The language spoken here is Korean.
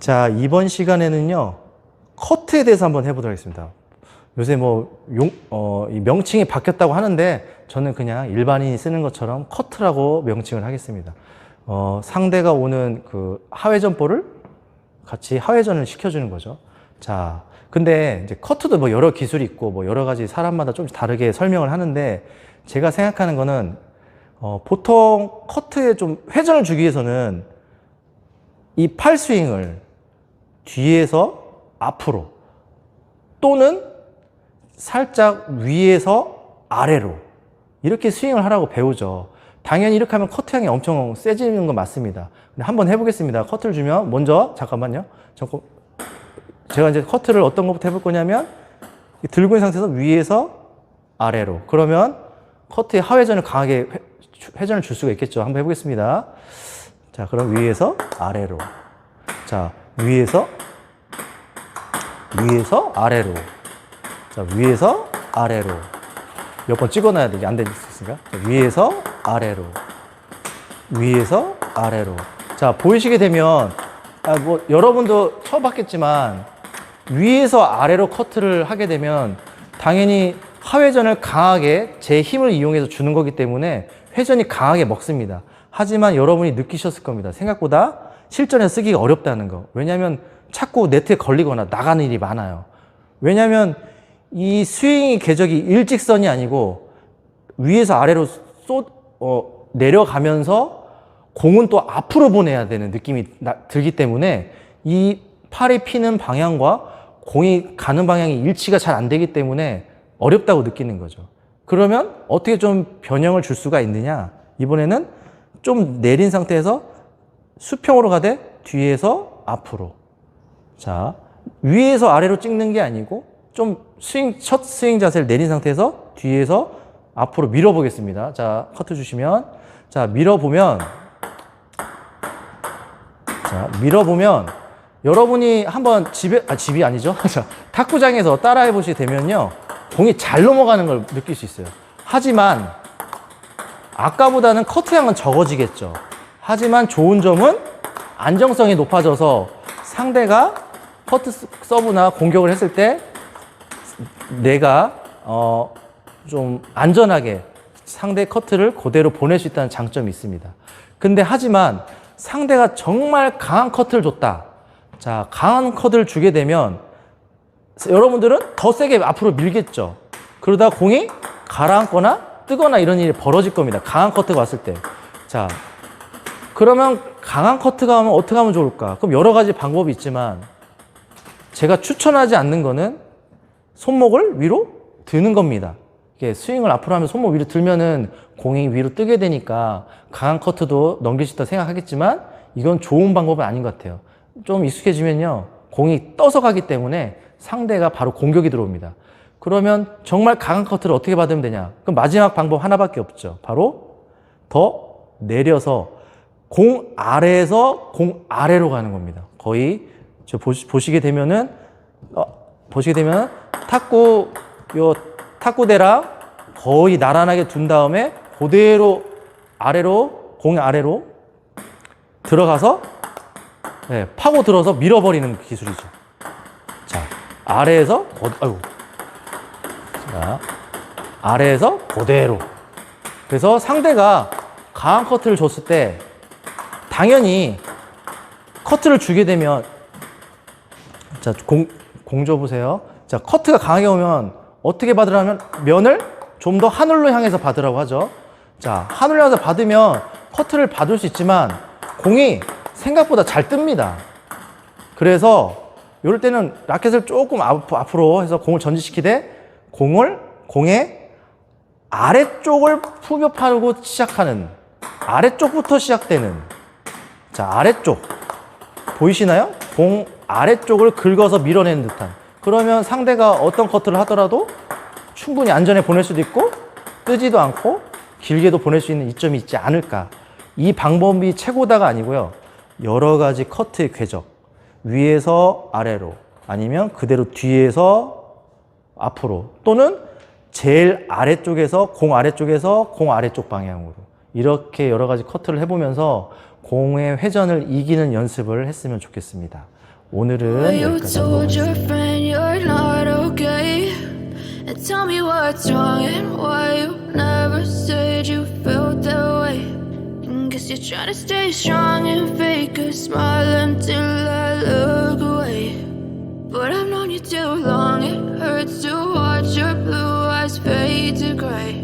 자, 이번 시간에는요, 커트에 대해서 한번 해보도록 하겠습니다. 요새 이 명칭이 바뀌었다고 하는데, 저는 그냥 일반인이 쓰는 것처럼 커트라고 명칭을 하겠습니다. 상대가 오는 그 하회전 볼을 같이 하회전을 시켜주는 거죠. 자, 근데 이제 커트도 뭐 여러 기술이 있고, 뭐 여러 가지 사람마다 좀 다르게 설명을 하는데, 제가 생각하는 거는, 보통 커트에 좀 회전을 주기 위해서는 이 팔 스윙을 뒤에서 앞으로 또는 살짝 위에서 아래로 이렇게 스윙을 하라고 배우죠. 당연히 이렇게 하면 커트향이 엄청 세지는 건 맞습니다. 근데 한번 해보겠습니다. 커트를 주면 먼저 잠깐만요. 제가 이제 커트를 어떤 것부터 해볼 거냐면 들고 있는 상태에서 위에서 아래로, 그러면 커트의 하회전을 강하게 회전을 줄 수가 있겠죠. 한번 해보겠습니다. 자, 그럼 위에서 아래로, 자, 위에서 아래로, 자, 위에서 아래로. 몇 번 찍어놔야 돼. 이게 안 될 수 있으니까. 자, 위에서 아래로, 위에서 아래로. 자, 보이시게 되면, 여러분도 처음 봤겠지만, 위에서 아래로 커트를 하게 되면, 당연히 하회전을 강하게 제 힘을 이용해서 주는 거기 때문에 회전이 강하게 먹습니다. 하지만 여러분이 느끼셨을 겁니다. 생각보다 실전에서 쓰기가 어렵다는 거. 왜냐하면 자꾸 네트에 걸리거나 나가는 일이 많아요. 왜냐하면 이 스윙의 궤적이 일직선이 아니고 위에서 아래로 내려가면서 공은 또 앞으로 보내야 되는 느낌이 들기 때문에 이 팔이 피는 방향과 공이 가는 방향이 일치가 잘 안 되기 때문에 어렵다고 느끼는 거죠. 그러면 어떻게 좀 변형을 줄 수가 있느냐? 이번에는 좀 내린 상태에서 수평으로 가되 뒤에서 앞으로. 자, 위에서 아래로 찍는 게 아니고 좀 첫 스윙 자세를 내린 상태에서 뒤에서 앞으로 밀어보겠습니다. 자, 커트 주시면, 자, 밀어보면 여러분이 한번 집이 아니죠? 자, 탁구장에서 따라해 보시게 되면요, 공이 잘 넘어가는 걸 느낄 수 있어요. 하지만 아까보다는 커트량은 적어지겠죠. 하지만 좋은 점은 안정성이 높아져서 상대가 커트 서브나 공격을 했을 때 내가 좀 안전하게 상대 커트를 그대로 보낼 수 있다는 장점이 있습니다. 근데 하지만 상대가 정말 강한 커트를 줬다. 자, 강한 커트를 주게 되면 여러분들은 더 세게 앞으로 밀겠죠. 그러다 공이 가라앉거나 뜨거나 이런 일이 벌어질 겁니다. 강한 커트가 왔을 때. 자, 그러면 강한 커트가 오면 어떻게 하면 좋을까? 그럼 여러 가지 방법이 있지만 제가 추천하지 않는 거는 손목을 위로 드는 겁니다. 이게 스윙을 앞으로 하면 손목 위로 들면은 공이 위로 뜨게 되니까 강한 커트도 넘길 수 있다고 생각하겠지만 이건 좋은 방법은 아닌 것 같아요. 좀 익숙해지면요, 공이 떠서 가기 때문에 상대가 바로 공격이 들어옵니다. 그러면 정말 강한 커트를 어떻게 받으면 되냐? 그럼 마지막 방법 하나밖에 없죠. 바로 더 내려서 공 아래에서 공 아래로 가는 겁니다. 거의 보시게 되면은 탁구대랑 거의 나란하게 둔 다음에 그대로 아래로, 공 아래로 들어가서 파고 들어서 밀어버리는 기술이죠. 자, 아래에서 아래에서 그대로. 그래서 상대가 강한 커트를 줬을 때 당연히 커트를 주게 되면, 자, 공 줘보세요. 자, 커트가 강하게 오면 어떻게 받으라면 면을 좀 더 하늘로 향해서 받으라고 하죠. 자, 하늘로 향해서 받으면 커트를 받을 수 있지만 공이 생각보다 잘 뜹니다. 그래서 이럴 때는 라켓을 조금 앞으로 해서 공을 전진시키되 공의 아래쪽을 푸며 파고 시작하는, 아래쪽부터 시작되는, 자, 아래쪽 보이시나요? 공 아래쪽을 긁어서 밀어내는 듯한. 그러면 상대가 어떤 커트를 하더라도 충분히 안전에 보낼 수도 있고 뜨지도 않고 길게도 보낼 수 있는 이점이 있지 않을까. 이 방법이 최고다가 아니고요, 여러 가지 커트의 궤적, 위에서 아래로, 아니면 그대로 뒤에서 앞으로, 또는 제일 아래쪽에서 공 아래쪽 방향으로, 이렇게 여러 가지 커트를 해보면서 공의 회전을 이기는 연습을 했으면 좋겠습니다. 오늘은 You 여기까지 하도록 told 하겠습니다. your friend you're not okay, and tell me what's wrong and why you never said you felt that way. And guess you're trying to stay strong and fake a smile until I look away. But I've known you too long, it hurts to watch your blue eyes fade to gray.